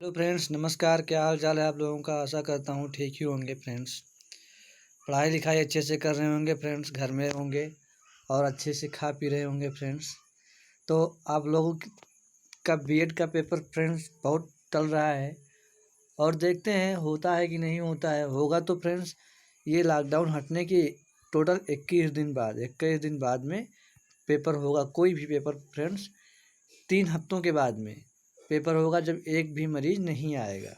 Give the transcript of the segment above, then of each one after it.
Hello friends, नमस्कार। क्या हाल चाल है आप लोगों का। आशा करता हूँ ठीक ही होंगे फ्रेंड्स। पढ़ाई लिखाई अच्छे से कर रहे होंगे फ्रेंड्स, घर में होंगे और अच्छे से खा पी रहे होंगे फ्रेंड्स। तो आप लोगों का बीएड का पेपर फ्रेंड्स बहुत टल रहा है और देखते हैं होता है कि नहीं होता है। होगा तो फ्रेंड्स ये लॉकडाउन हटने की टोटल 21 दिन बाद में पेपर होगा। कोई भी पेपर फ्रेंड्स 3 हफ्तों के बाद में पेपर होगा, जब एक भी मरीज नहीं आएगा।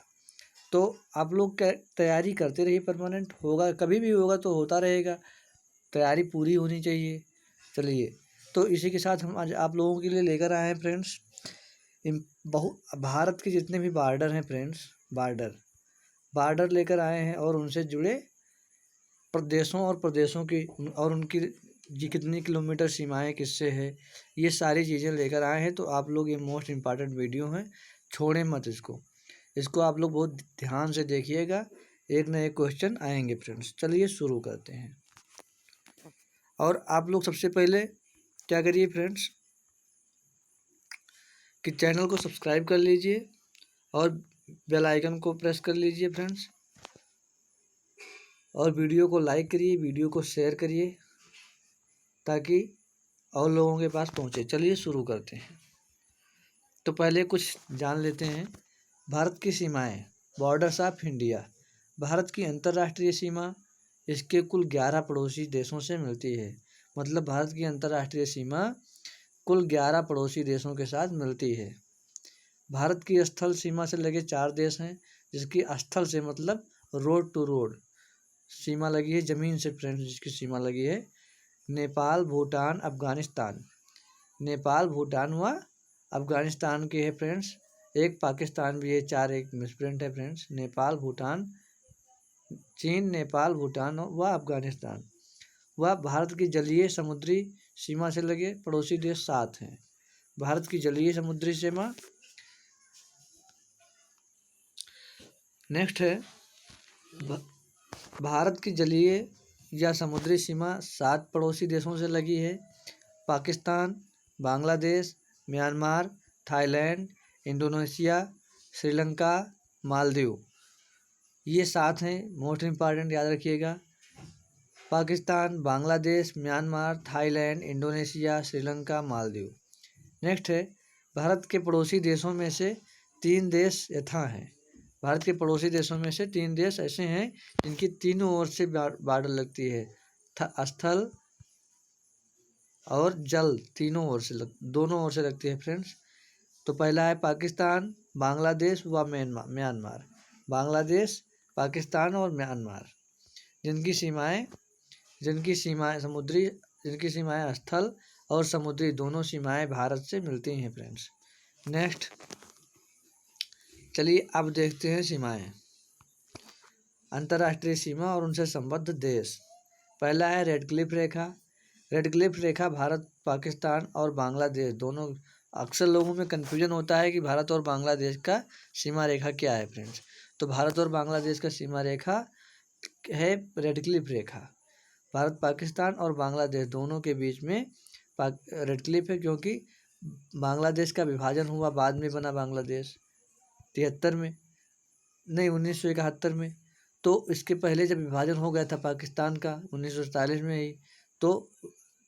तो आप लोग क्या तैयारी करते रहिए। परमानेंट होगा, कभी भी होगा तो होता रहेगा। तैयारी पूरी होनी चाहिए। चलिए, तो इसी के साथ हम आज आप लोगों के लिए लेकर आए हैं फ्रेंड्स भारत के जितने भी बॉर्डर हैं फ्रेंड्स, बॉर्डर लेकर आए हैं और उनसे जुड़े प्रदेशों की और उनकी जी कितनी किलोमीटर सीमाएं किससे है, ये सारी चीज़ें लेकर आए हैं। तो आप लोग ये मोस्ट इम्पॉर्टेंट वीडियो है, छोड़ें मत इसको आप लोग बहुत ध्यान से देखिएगा। एक न एक क्वेश्चन आएंगे फ्रेंड्स। चलिए शुरू करते हैं। और आप लोग सबसे पहले क्या करिए फ्रेंड्स कि चैनल को सब्सक्राइब कर लीजिए और बेल आइकन को प्रेस कर लीजिए फ्रेंड्स। और वीडियो को लाइक करिए, वीडियो को शेयर करिए ताकि और लोगों के पास पहुँचे। चलिए शुरू करते हैं। तो पहले कुछ जान लेते हैं। भारत की सीमाएं, बॉर्डर्स ऑफ इंडिया। भारत की अंतर्राष्ट्रीय सीमा इसके कुल 11 पड़ोसी देशों से मिलती है। मतलब भारत की अंतर्राष्ट्रीय सीमा कुल 11 पड़ोसी देशों के साथ मिलती है। भारत की स्थल सीमा से लगे 4 देश हैं, जिसकी स्थल से मतलब रोड टू रोड सीमा लगी है, ज़मीन से फ्रेंड्स जिसकी सीमा लगी है। नेपाल, भूटान, अफगानिस्तान। नेपाल, भूटान व अफगानिस्तान के है फ्रेंड्स। एक पाकिस्तान भी है, 4 एक मिसप्रिंट है फ्रेंड्स। नेपाल, भूटान, चीन, नेपाल, भूटान व अफगानिस्तान। वह भारत की जलीय समुद्री सीमा से लगे पड़ोसी देश 7 हैं। भारत की जलीय समुद्री सीमा। नेक्स्ट है भारत की जलीय या समुद्री सीमा 7 पड़ोसी देशों से लगी है। Pakistan, Bangladesh, Myanmar, Thailand, Indonesia, Sri Lanka, Maldives. ये 7 हैं, मोस्ट इम्पॉर्टेंट याद रखिएगा। Pakistan, Bangladesh, Myanmar, Thailand, Indonesia, Sri Lanka, Maldives. Next है भारत के पड़ोसी देशों में से 3 देश यथा हैं। भारत के पड़ोसी देशों में से 3 देश ऐसे हैं जिनकी तीनों ओर से बॉर्डर लगती है। स्थल और जल तीनों ओर से दोनों ओर से लगती है फ्रेंड्स। तो पहला है पाकिस्तान, बांग्लादेश व म्यांमार। बांग्लादेश, पाकिस्तान और म्यांमार, जिनकी सीमाएं स्थल और समुद्री दोनों सीमाएं भारत से मिलती हैं फ्रेंड्स। नेक्स्ट, चलिए अब देखते हैं सीमाएं। अंतर्राष्ट्रीय सीमा और उनसे संबद्ध देश। पहला है रेड क्लिफ रेखा। रेड क्लिफ रेखा भारत, पाकिस्तान और बांग्लादेश दोनों। अक्सर लोगों में कन्फ्यूजन होता है कि भारत और बांग्लादेश का सीमा रेखा क्या है फ्रेंड्स। तो भारत और बांग्लादेश का सीमा रेखा है रेड क्लिफ रेखा। भारत, पाकिस्तान और बांग्लादेश दोनों के बीच में रेड क्लिफ है, क्योंकि बांग्लादेश का विभाजन हुआ, बाद में बना बांग्लादेश 73 में, नहीं 1971 में। तो इसके पहले जब विभाजन हो गया था पाकिस्तान का 1947 में ही, तो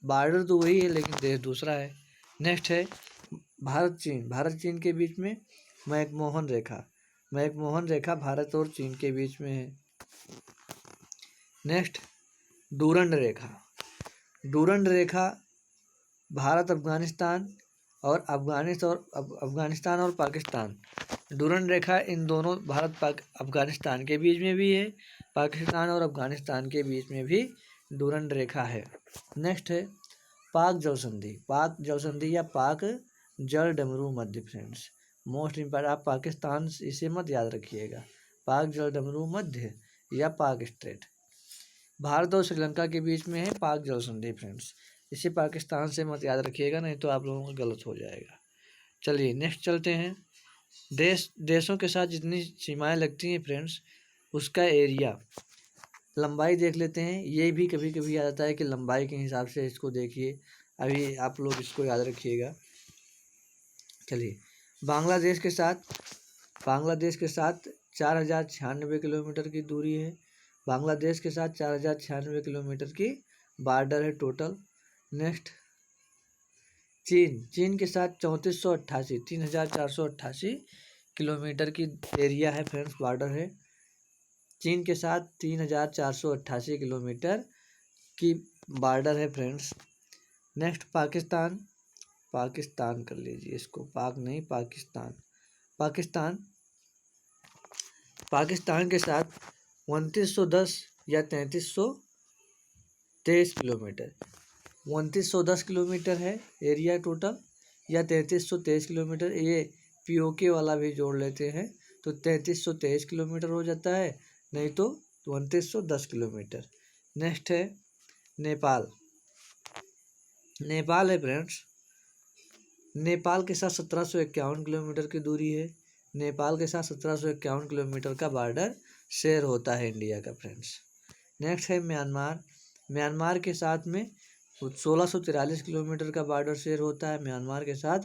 बॉर्डर तो वही है लेकिन देश दूसरा है। नेक्स्ट है भारत चीन के बीच में मैकमोहन रेखा भारत और चीन के बीच में है। नेक्स्ट, डूरंड रेखा भारत, अफगानिस्तान और पाकिस्तान। डूरंड रेखा इन दोनों भारत अफगानिस्तान के बीच में भी है, पाकिस्तान और अफगानिस्तान के बीच में भी डूरंड रेखा है। नेक्स्ट है पाक जल संधि या पाक जल डमरू मध्य फ्रेंड्स। मोस्ट इम्पॉर्टेंट, आप पाकिस्तान इसे मत याद रखिएगा। पाक जल डमरू मध्य या पाक स्ट्रेट भारत और श्रीलंका के बीच में है पाक जल संधि फ्रेंड्स। इसे पाकिस्तान से मत याद रखिएगा, नहीं तो आप लोगों का गलत हो जाएगा। चलिए नेक्स्ट चलते हैं। देशों के साथ जितनी सीमाएं लगती हैं फ्रेंड्स, उसका एरिया, लंबाई देख लेते हैं। ये भी कभी कभी आ जाता है कि लंबाई के हिसाब से इसको देखिए, अभी आप लोग इसको याद रखिएगा। चलिए, बांग्लादेश के साथ बांग्लादेश के साथ 4096 किलोमीटर की दूरी है। बांग्लादेश के साथ 4096 किलोमीटर की बॉर्डर है टोटल। नेक्स्ट चीन के साथ 3488 किलोमीटर की एरिया है फ्रेंड्स, बॉर्डर है। चीन के साथ 3488 किलोमीटर की बॉर्डर है फ्रेंड्स। नेक्स्ट पाकिस्तान कर लीजिए इसको, पाक नहीं पाकिस्तान। पाकिस्तान के साथ 2910 या 3323 किलोमीटर। 2910 किलोमीटर है एरिया टोटल, या 3323 किलोमीटर, ये पीओके वाला भी जोड़ लेते हैं तो 3323 किलोमीटर हो जाता है, नहीं तो 2910 किलोमीटर। नेक्स्ट है नेपाल है फ्रेंड्स। नेपाल के साथ 1751 किलोमीटर की दूरी है। नेपाल के साथ 1751 किलोमीटर का बॉर्डर शेयर होता है इंडिया का फ्रेंड्स। नेक्स्ट है म्यांमार के साथ में 1643 किलोमीटर का बॉर्डर शेयर होता है। म्यांमार के साथ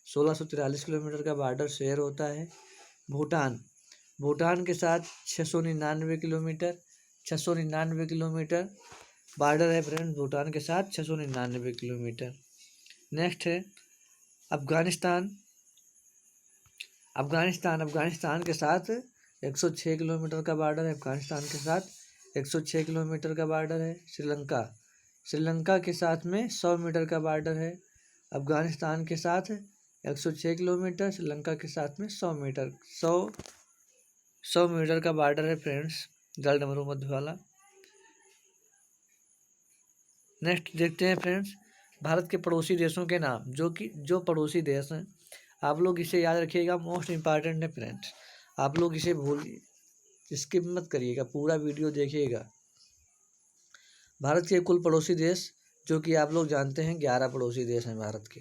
1643 किलोमीटर का बॉर्डर शेयर होता है। भूटान के साथ 699 किलोमीटर बॉर्डर है फ्रेंड्स, भूटान के साथ 699 किलोमीटर। नेक्स्ट है अफगानिस्तान के साथ 106 किलोमीटर का बॉर्डर है। अफगानिस्तान के साथ 106 किलोमीटर का बॉर्डर है। श्रीलंका के साथ में 100 मीटर का बॉर्डर है। अफगानिस्तान के साथ 106 किलोमीटर, श्रीलंका के साथ में 100 मीटर का बॉर्डर है फ्रेंड्स, जल डमरू मध्य वाला। नेक्स्ट देखते हैं फ्रेंड्स भारत के पड़ोसी देशों के नाम, जो पड़ोसी देश हैं आप लोग इसे याद रखिएगा, मोस्ट इम्पॉर्टेंट है फ्रेंड्स। आप लोग इसे स्किप मत करिएगा, पूरा वीडियो देखिएगा। भारत के कुल पड़ोसी देश जो कि आप लोग जानते हैं 11 पड़ोसी देश हैं भारत के।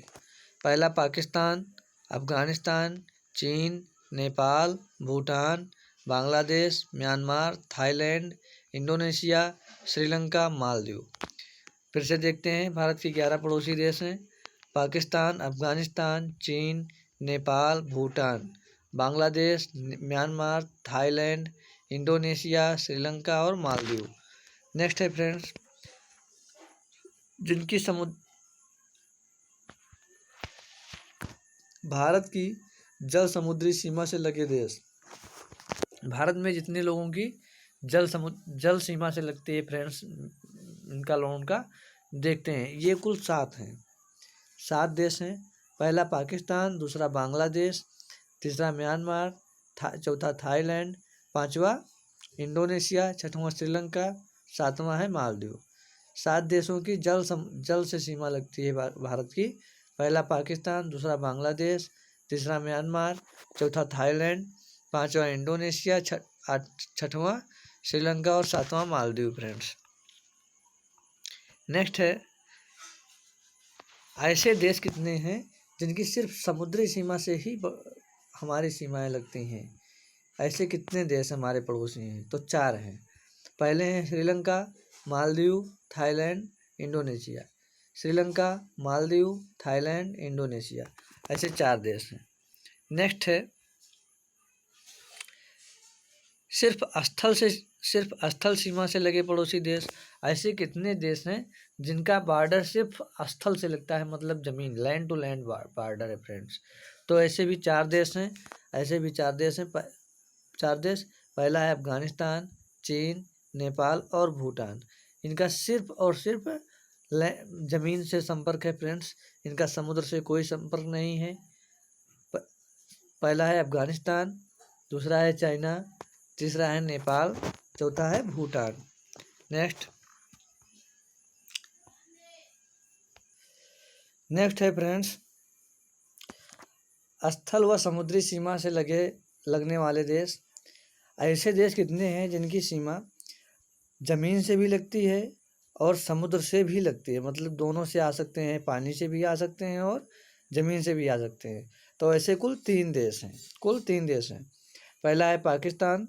पहला पाकिस्तान, अफगानिस्तान, चीन, Nepal, Bhutan, Bangladesh, Myanmar, Thailand, Indonesia, Sri Lanka, Maldives. फिर से देखते हैं भारत के 11 पड़ोसी देश हैं पाकिस्तान, अफगानिस्तान, चीन, Nepal, Bhutan, Bangladesh, Myanmar, Thailand, Indonesia, Sri Lanka और मालदीव। नेक्स्ट है फ्रेंड्स जिनकी भारत की जल समुद्री सीमा से लगे देश। भारत में जितने लोगों की जल सीमा से लगती है फ्रेंड्स, इनका लोगों का देखते हैं, ये कुल 7 देश हैं। पहला पाकिस्तान, दूसरा बांग्लादेश, तीसरा म्यांमार, चौथा थाईलैंड, पांचवा इंडोनेशिया, छठवां श्रीलंका, सातवां है मालदीव। 7 देशों की जल से सीमा लगती है भारत की। पहला पाकिस्तान, दूसरा बांग्लादेश, तीसरा म्यांमार, चौथा थाईलैंड, पांचवा इंडोनेशिया, छठवां श्रीलंका और सातवां मालदीव फ्रेंड्स। नेक्स्ट है ऐसे देश कितने हैं जिनकी सिर्फ समुद्री सीमा से ही हमारी सीमाएं लगती हैं। ऐसे कितने देश हमारे पड़ोसी हैं, तो 4 हैं। पहले हैं Sri Lanka, Maldives, Thailand, Indonesia. Sri Lanka, Maldives, Thailand, Indonesia, ऐसे 4 देश हैं। नेक्स्ट है सिर्फ स्थल सीमा से लगे पड़ोसी देश। ऐसे कितने देश हैं जिनका बॉर्डर सिर्फ स्थल से लगता है, मतलब जमीन, लैंड टू लैंड बॉर्डर है फ्रेंड्स। तो ऐसे भी 4 देश हैं। 4 देश। पहला है अफगानिस्तान, चीन, नेपाल और भूटान। इनका सिर्फ और सिर्फ जमीन से संपर्क है फ्रेंड्स, इनका समुद्र से कोई संपर्क नहीं है। पहला है अफगानिस्तान, दूसरा है चाइना, तीसरा है नेपाल, चौथा है भूटान। नेक्स्ट है फ्रेंड्स स्थल व समुद्री सीमा से लगने वाले देश। ऐसे देश कितने हैं जिनकी सीमा जमीन से भी लगती है और समुद्र से भी लगती है, मतलब दोनों से आ सकते हैं, पानी से भी आ सकते हैं और जमीन से भी आ सकते हैं। तो ऐसे कुल 3 देश हैं। पहला है पाकिस्तान,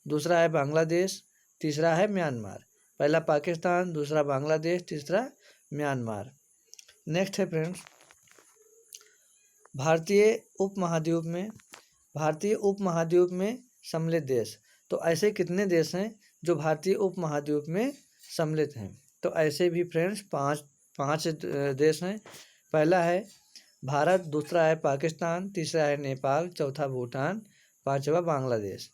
दूसरा है बांग्लादेश, तीसरा है म्यांमार। पहला पाकिस्तान, दूसरा बांग्लादेश, तीसरा म्यांमार। नेक्स्ट है फ्रेंड्स भारतीय भारतीय उपमहाद्वीप में सम्मिलित देश। तो ऐसे कितने देश हैं जो भारतीय उपमहाद्वीप में सम्मिलित हैं? तो ऐसे भी फ्रेंड्स पाँच देश हैं। पहला है भारत, दूसरा है पाकिस्तान, तीसरा है नेपाल, चौथा भूटान, पांचवा बांग्लादेश।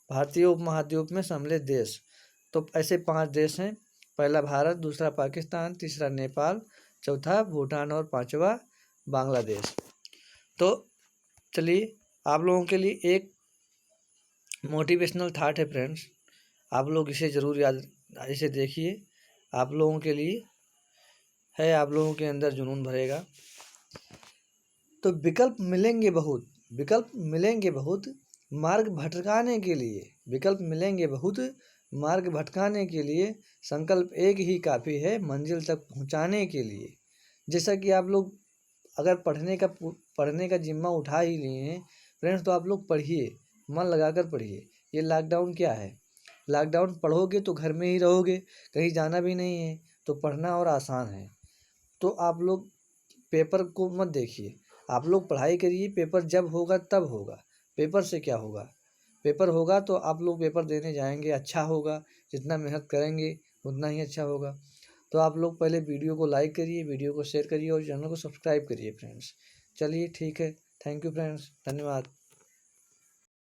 भारतीय उपमहाद्वीप में सम्मिलित देश तो ऐसे 5 देश हैं। पहला भारत, दूसरा पाकिस्तान, तीसरा नेपाल, चौथा भूटान और पांचवा बांग्लादेश। तो चलिए आप लोगों के लिए एक मोटिवेशनल थाट है फ्रेंड्स, आप लोग इसे ज़रूर याद इसे देखिए, आप लोगों के लिए है, आप लोगों के अंदर जुनून भरेगा। तो विकल्प मिलेंगे बहुत मार्ग भटकाने के लिए, विकल्प मिलेंगे बहुत मार्ग भटकाने के लिए, संकल्प एक ही काफ़ी है मंजिल तक पहुंचाने के लिए। जैसा कि आप लोग अगर पढ़ने का जिम्मा उठा ही लिए हैं फ्रेंड्स, तो आप लोग पढ़िए, मन लगाकर पढ़िए। ये लॉकडाउन क्या है, लॉकडाउन पढ़ोगे तो घर में ही रहोगे, कहीं जाना भी नहीं है, तो पढ़ना और आसान है। तो आप लोग पेपर को मत देखिए, आप लोग पढ़ाई करिए, पेपर जब होगा तब होगा। पेपर से क्या होगा, पेपर होगा तो आप लोग पेपर देने जाएंगे, अच्छा होगा, जितना मेहनत करेंगे उतना ही अच्छा होगा। तो आप लोग पहले वीडियो को लाइक करिए, वीडियो को शेयर करिए और चैनल को सब्सक्राइब करिए फ्रेंड्स। चलिए ठीक है, थैंक यू फ्रेंड्स, धन्यवाद।